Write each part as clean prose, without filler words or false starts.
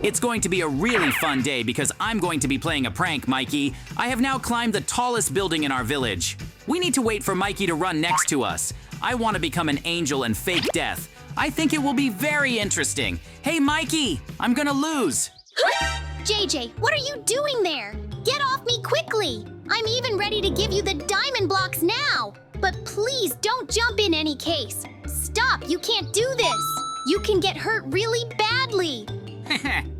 It's going to be a really fun day because I'm going to be playing a prank, Mikey. I have now climbed the tallest building in our village. We need to wait for Mikey to run next to us. I want to become an angel and fake death. I think it will be very interesting. Hey, Mikey, I'm gonna lose. JJ, what are you doing there? Get off me quickly! I'm even ready to give you the diamond blocks now! But please don't jump in any case. Stop, you can't do this! You can get hurt really badly!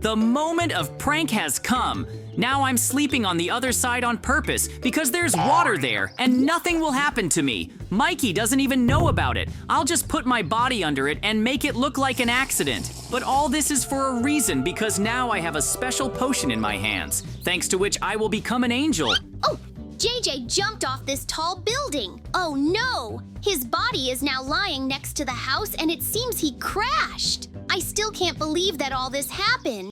The moment of prank has come. Now I'm sleeping on the other side on purpose because there's water there and nothing will happen to me. Mikey doesn't even know about it. I'll just put my body under it and make it look like an accident. But all this is for a reason because now I have a special potion in my hands, thanks to which I will become an angel. Oh, JJ jumped off this tall building. Oh no! His body is now lying next to the house and it seems he crashed. I still can't believe that all this happened.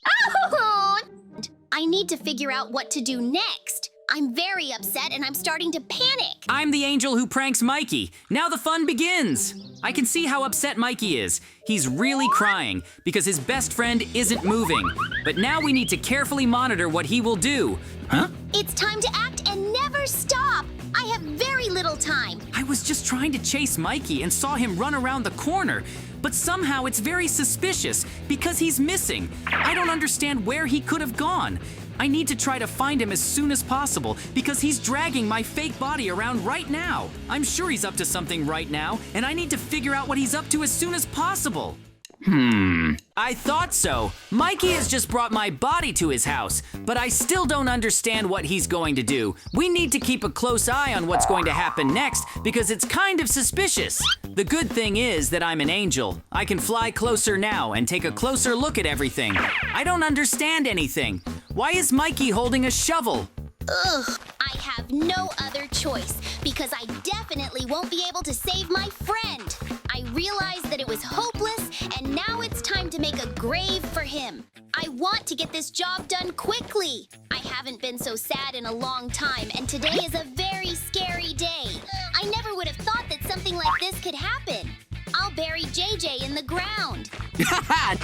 I need to figure out what to do next. I'm very upset and I'm starting to panic. I'm the angel who pranks Mikey. Now the fun begins. I can see how upset Mikey is. He's really crying because his best friend isn't moving. But now we need to carefully monitor what he will do. Huh? It's time to act and never stop. I have very little time. I was just trying to chase Mikey and saw him run around the corner. But somehow it's very suspicious because he's missing. I don't understand where he could have gone. I need to try to find him as soon as possible because he's dragging my fake body around right now. I'm sure he's up to something right now, and I need to figure out what he's up to as soon as possible. I thought so. Mikey has just brought my body to his house, but I still don't understand what he's going to do. We need to keep a close eye on what's going to happen next because it's kind of suspicious. The good thing is that I'm an angel. I can fly closer now and take a closer look at everything. I don't understand anything. Why is Mikey holding a shovel? Ugh, I have no other choice because I definitely won't be able to save my friend. I realized that it was hopeless and now it's time to make a grave for him. I want to get this job done quickly. I haven't been so sad in a long time and today is a very scary day. I never would have thought that something like this could happen. I'll bury JJ in the ground.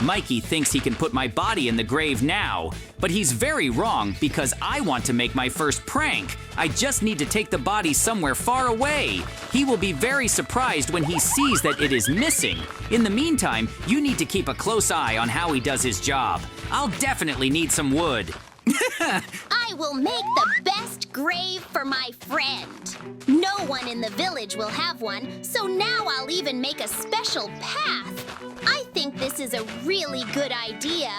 Mikey thinks he can put my body in the grave now, but he's very wrong because I want to make my first prank. I just need to take the body somewhere far away. He will be very surprised when he sees that it is missing. In the meantime, you need to keep a close eye on how he does his job. I'll definitely need some wood. I will make the best grave for my friend. No one in the village will have one, so now I'll even make a special path. I think this is a really good idea.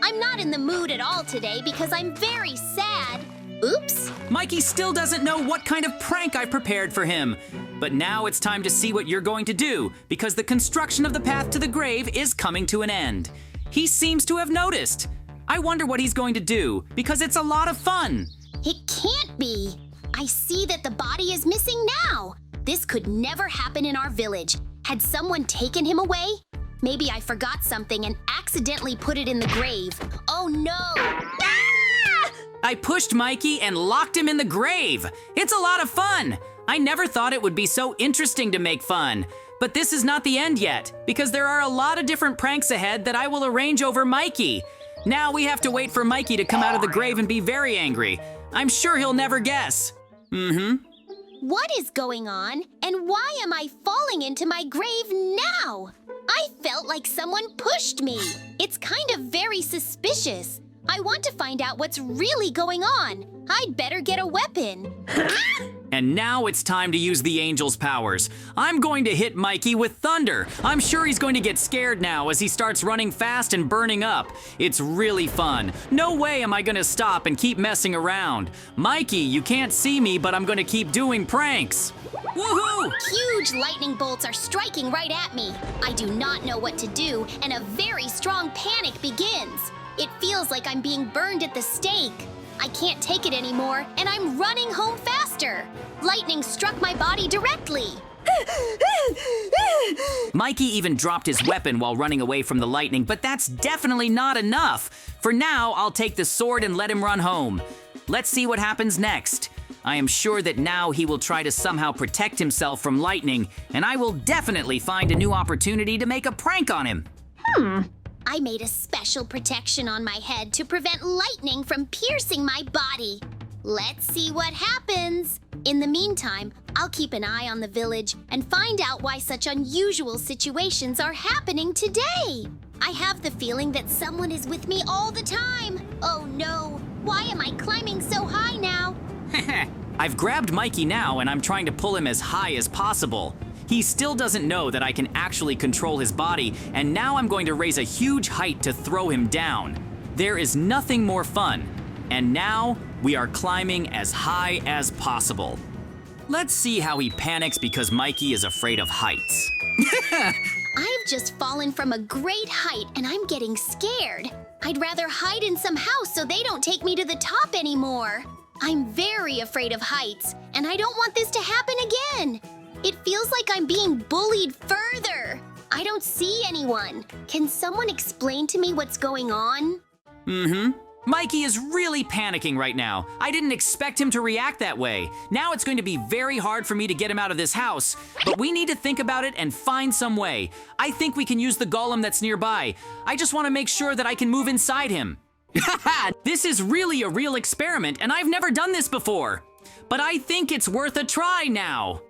I'm not in the mood at all today because I'm very sad. Oops. Mikey still doesn't know what kind of prank I prepared for him. But now it's time to see what you're going to do because the construction of the path to the grave is coming to an end. He seems to have noticed. I wonder what he's going to do because it's a lot of fun. It can't be. I see that the body is missing now. This could never happen in our village. Had someone taken him away? Maybe I forgot something and accidentally put it in the grave. Oh no! Ah! I pushed Mikey and locked him in the grave. It's a lot of fun. I never thought it would be so interesting to make fun. But this is not the end yet because there are a lot of different pranks ahead that I will arrange over Mikey. Now we have to wait for Mikey to come out of the grave and be very angry. I'm sure he'll never guess. What is going on? And why am I falling into my grave now? I felt like someone pushed me. It's kind of very suspicious. I want to find out what's really going on. I'd better get a weapon. And now it's time to use the angel's powers. I'm going to hit Mikey with thunder. I'm sure he's going to get scared now as he starts running fast and burning up. It's really fun. No way am I going to stop and keep messing around. Mikey, you can't see me, but I'm going to keep doing pranks. Woohoo! Huge lightning bolts are striking right at me. I do not know what to do, and a very strong panic begins. It feels like I'm being burned at the stake. I can't take it anymore, and I'm running home faster. Lightning struck my body directly. Mikey even dropped his weapon while running away from the lightning, but that's definitely not enough. For now, I'll take the sword and let him run home. Let's see what happens next. I am sure that now he will try to somehow protect himself from lightning, and I will definitely find a new opportunity to make a prank on him. I made a special protection on my head to prevent lightning from piercing my body. Let's see what happens. In the meantime, I'll keep an eye on the village and find out why such unusual situations are happening today. I have the feeling that someone is with me all the time. Oh no, why am I climbing so high now? I've grabbed Mikey now and I'm trying to pull him as high as possible. He still doesn't know that I can actually control his body, and now I'm going to raise a huge height to throw him down. There is nothing more fun. And now we are climbing as high as possible. Let's see how he panics because Mikey is afraid of heights. I've just fallen from a great height and I'm getting scared. I'd rather hide in some house so they don't take me to the top anymore. I'm very afraid of heights, and I don't want this to happen again. It feels like I'm being bullied further. I don't see anyone. Can someone explain to me what's going on? Mikey is really panicking right now. I didn't expect him to react that way. Now it's going to be very hard for me to get him out of this house, but we need to think about it and find some way. I think we can use the golem that's nearby. I just want to make sure that I can move inside him. This is really a real experiment, and I've never done this before. But I think it's worth a try now.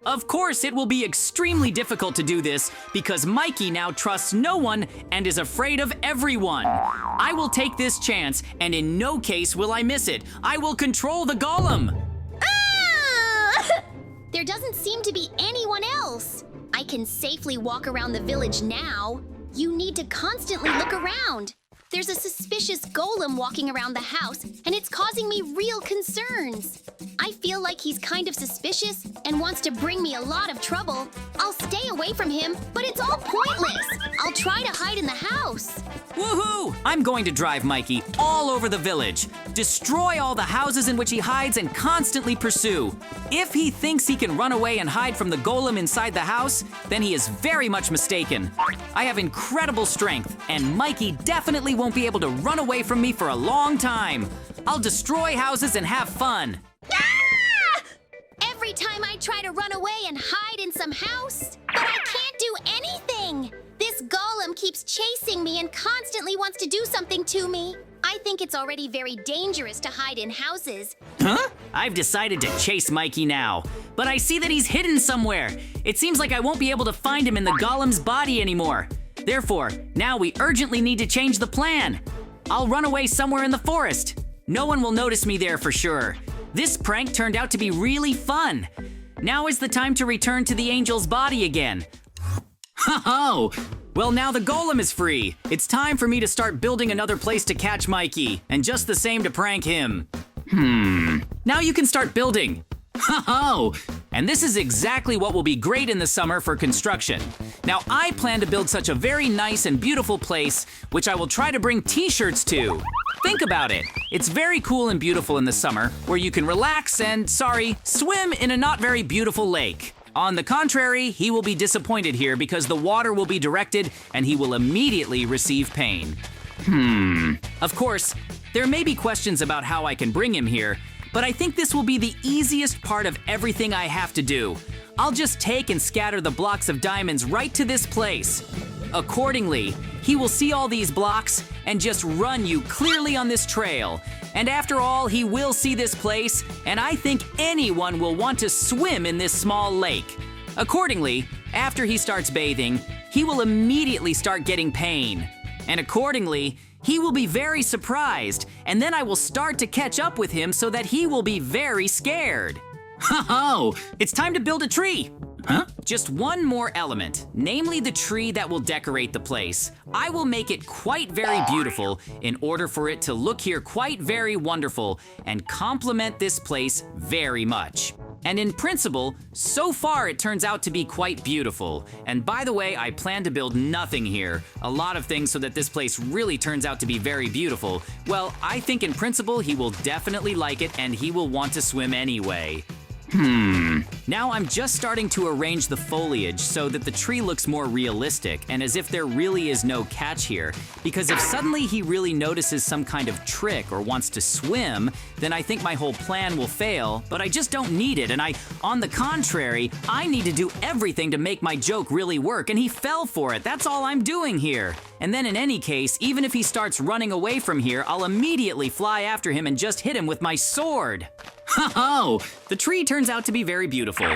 Of course, it will be extremely difficult to do this because Mikey now trusts no one and is afraid of everyone. I will take this chance, and in no case will I miss it. I will control the golem. Ah! There doesn't seem to be anyone else. I can safely walk around the village now. You need to constantly look around. There's a suspicious golem walking around the house, and it's causing me real concerns. I feel like he's kind of suspicious and wants to bring me a lot of trouble. I'll stay away from him, but it's all pointless. I'll try to hide in the house. Woohoo! I'm going to drive Mikey all over the village, destroy all the houses in which he hides, and constantly pursue. If he thinks he can run away and hide from the golem inside the house, then he is very much mistaken. I have incredible strength, and Mikey definitely won't be able to run away from me for a long time. I'll destroy houses and have fun. Ah! Every time I try to run away and hide in some house, but I can't do anything. This golem keeps chasing me and constantly wants to do something to me. I think it's already very dangerous to hide in houses. Huh? I've decided to chase Mikey now, but I see that he's hidden somewhere. It seems like I won't be able to find him in the golem's body anymore. Therefore, now we urgently need to change the plan. I'll run away somewhere in the forest. No one will notice me there for sure. This prank turned out to be really fun. Now is the time to return to the angel's body again. Ho-ho! Well, now the golem is free. It's time for me to start building another place to catch Mikey, and just the same to prank him. Now you can start building. Ho-ho! And this is exactly what will be great in the summer for construction. Now, I plan to build such a very nice and beautiful place, which I will try to bring t-shirts to. Think about it. It's very cool and beautiful in the summer, where you can relax and, swim in a not very beautiful lake. On the contrary, he will be disappointed here because the water will be directed and he will immediately receive pain. Of course, there may be questions about how I can bring him here, but I think this will be the easiest part of everything I have to do. I'll just take and scatter the blocks of diamonds right to this place. Accordingly, he will see all these blocks and just run you clearly on this trail. And after all, he will see this place, and I think anyone will want to swim in this small lake. Accordingly, after he starts bathing, he will immediately start getting pain. And accordingly, he will be very surprised, and then I will start to catch up with him so that he will be very scared. Ho-ho! It's time to build a tree! Huh? Just one more element, namely the tree that will decorate the place. I will make it quite very beautiful in order for it to look here quite very wonderful and complement this place very much. And in principle, so far it turns out to be quite beautiful. And by the way, I plan to build nothing here. A lot of things so that this place really turns out to be very beautiful. Well, I think in principle he will definitely like it and he will want to swim anyway. Now I'm just starting to arrange the foliage so that the tree looks more realistic and as if there really is no catch here. Because if suddenly he really notices some kind of trick or wants to swim, then I think my whole plan will fail, but I just don't need it. And on the contrary, I need to do everything to make my joke really work, and he fell for it. That's all I'm doing here. And then in any case, even if he starts running away from here, I'll immediately fly after him and just hit him with my sword. Ho-ho! The tree turns out to be very beautiful.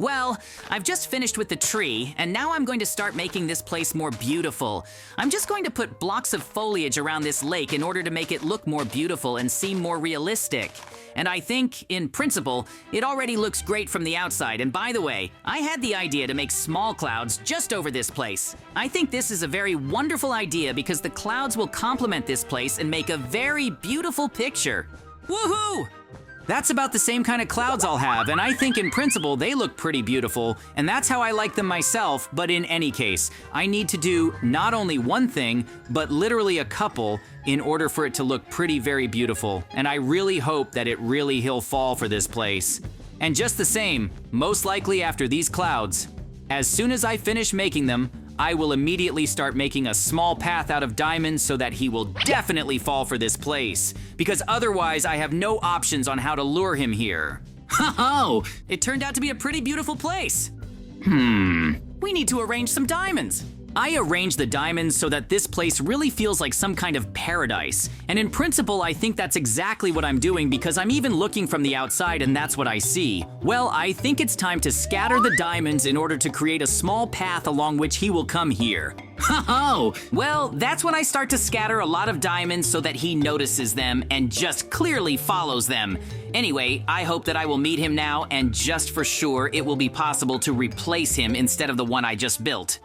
Well, I've just finished with the tree, and now I'm going to start making this place more beautiful. I'm just going to put blocks of foliage around this lake in order to make it look more beautiful and seem more realistic. And I think, in principle, it already looks great from the outside. And by the way, I had the idea to make small clouds just over this place. I think this is a very wonderful idea because the clouds will complement this place and make a very beautiful picture. Woohoo! That's about the same kind of clouds I'll have, and I think in principle they look pretty beautiful, and that's how I like them myself. But in any case, I need to do not only one thing, but literally a couple in order for it to look pretty very beautiful. And I really hope that he'll fall for this place. And just the same, most likely after these clouds, as soon as I finish making them, I will immediately start making a small path out of diamonds so that he will definitely fall for this place, because otherwise I have no options on how to lure him here. Ho-ho! It turned out to be a pretty beautiful place. We need to arrange some diamonds. I arranged the diamonds so that this place really feels like some kind of paradise. And in principle, I think that's exactly what I'm doing because I'm even looking from the outside and that's what I see. Well, I think it's time to scatter the diamonds in order to create a small path along which he will come here. Ho-ho! Well, that's when I start to scatter a lot of diamonds so that he notices them and just clearly follows them. Anyway, I hope that I will meet him now, and just for sure, it will be possible to replace him instead of the one I just built.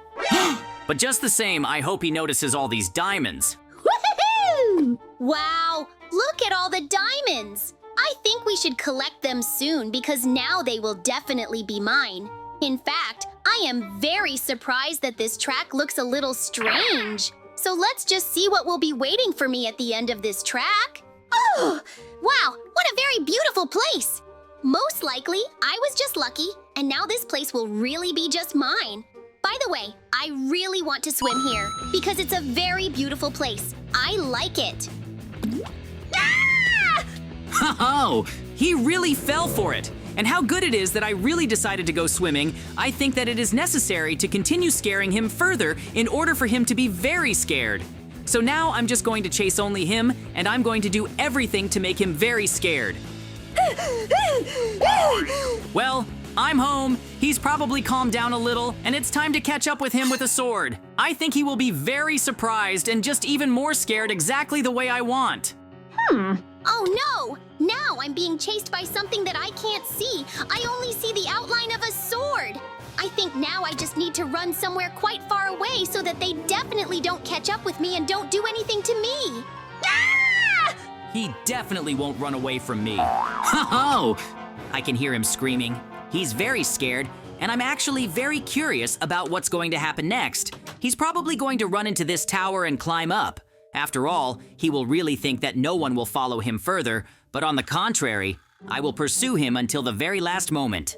But just the same, I hope he notices all these diamonds. Woohoo! Wow, look at all the diamonds! I think we should collect them soon because now they will definitely be mine. In fact, I am very surprised that this track looks a little strange. So let's just see what will be waiting for me at the end of this track. Oh, wow, what a very beautiful place! Most likely, I was just lucky, and now this place will really be just mine. By the way, I really want to swim here because it's a very beautiful place. I like it. Ah! Ho-ho! He really fell for it. And how good it is that I really decided to go swimming. I think that it is necessary to continue scaring him further in order for him to be very scared. So now I'm just going to chase only him, and I'm going to do everything to make him very scared. Well, I'm home. He's probably calmed down a little, and it's time to catch up with him with a sword. I think he will be very surprised and just even more scared exactly the way I want. Oh no! Now I'm being chased by something that I can't see. I only see the outline of a sword. I think now I just need to run somewhere quite far away so that they definitely don't catch up with me and don't do anything to me. Ah! He definitely won't run away from me. Ho-ho! I can hear him screaming. He's very scared, and I'm actually very curious about what's going to happen next. He's probably going to run into this tower and climb up. After all, he will really think that no one will follow him further, but on the contrary, I will pursue him until the very last moment.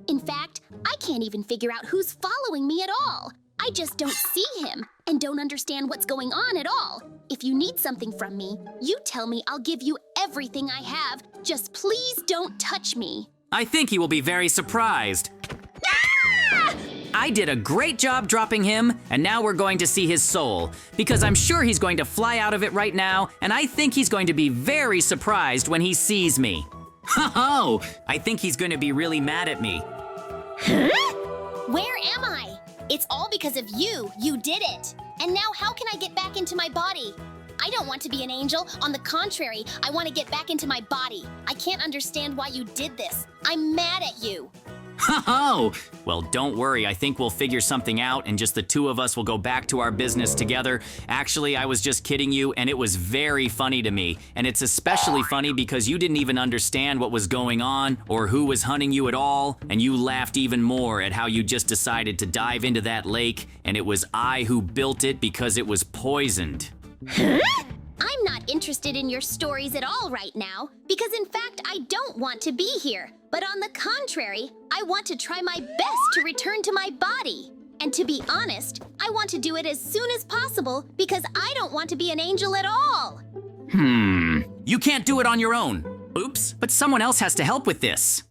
In fact, I can't even figure out who's following me at all. I just don't see him and don't understand what's going on at all. If you need something from me, you tell me, I'll give you everything I have. Just please don't touch me. I think he will be very surprised. Ah! I did a great job dropping him, and now we're going to see his soul, because I'm sure he's going to fly out of it right now, and I think he's going to be very surprised when he sees me. Ho-ho! I think he's going to be really mad at me. Huh? Where am I? It's all because of you. You did it. And now how can I get back into my body? I don't want to be an angel. On the contrary, I want to get back into my body. I can't understand why you did this. I'm mad at you. Ho-ho! Well, don't worry, I think we'll figure something out and just the two of us will go back to our business together. Actually, I was just kidding you, and it was very funny to me. And it's especially funny because you didn't even understand what was going on or who was hunting you at all, and you laughed even more at how you just decided to dive into that lake, and it was I who built it because it was poisoned. Huh? I'm not interested in your stories at all right now, because in fact, I don't want to be here. But on the contrary, I want to try my best to return to my body. And to be honest, I want to do it as soon as possible because I don't want to be an angel at all. You can't do it on your own. Oops, but someone else has to help with this.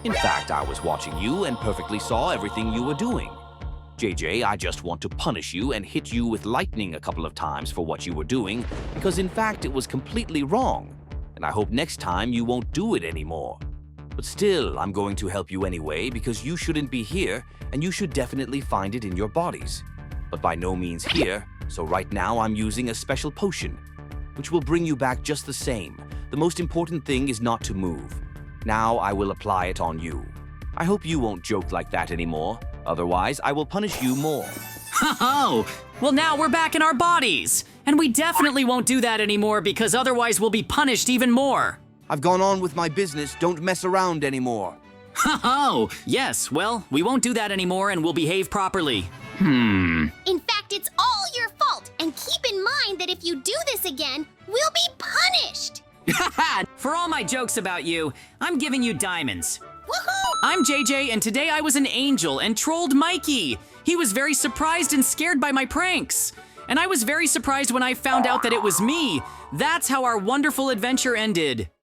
In fact, I was watching you and perfectly saw everything you were doing. JJ, I just want to punish you and hit you with lightning a couple of times for what you were doing, because in fact it was completely wrong, and I hope next time you won't do it anymore. But still, I'm going to help you anyway because you shouldn't be here and you should definitely find it in your bodies. But by no means here, so right now I'm using a special potion, which will bring you back just the same. The most important thing is not to move. Now I will apply it on you. I hope you won't joke like that anymore, otherwise I will punish you more. Oh, well now we're back in our bodies. And we definitely won't do that anymore because otherwise we'll be punished even more. I've gone on with my business, don't mess around anymore. Oh, yes, well, we won't do that anymore and we'll behave properly. In fact, it's all your fault. And keep in mind that if you do this again, we'll be punished. For all my jokes about you, I'm giving you diamonds. Woohoo! I'm JJ, and today I was an angel and trolled Mikey. He was very surprised and scared by my pranks. And I was very surprised when I found out that it was me. That's how our wonderful adventure ended.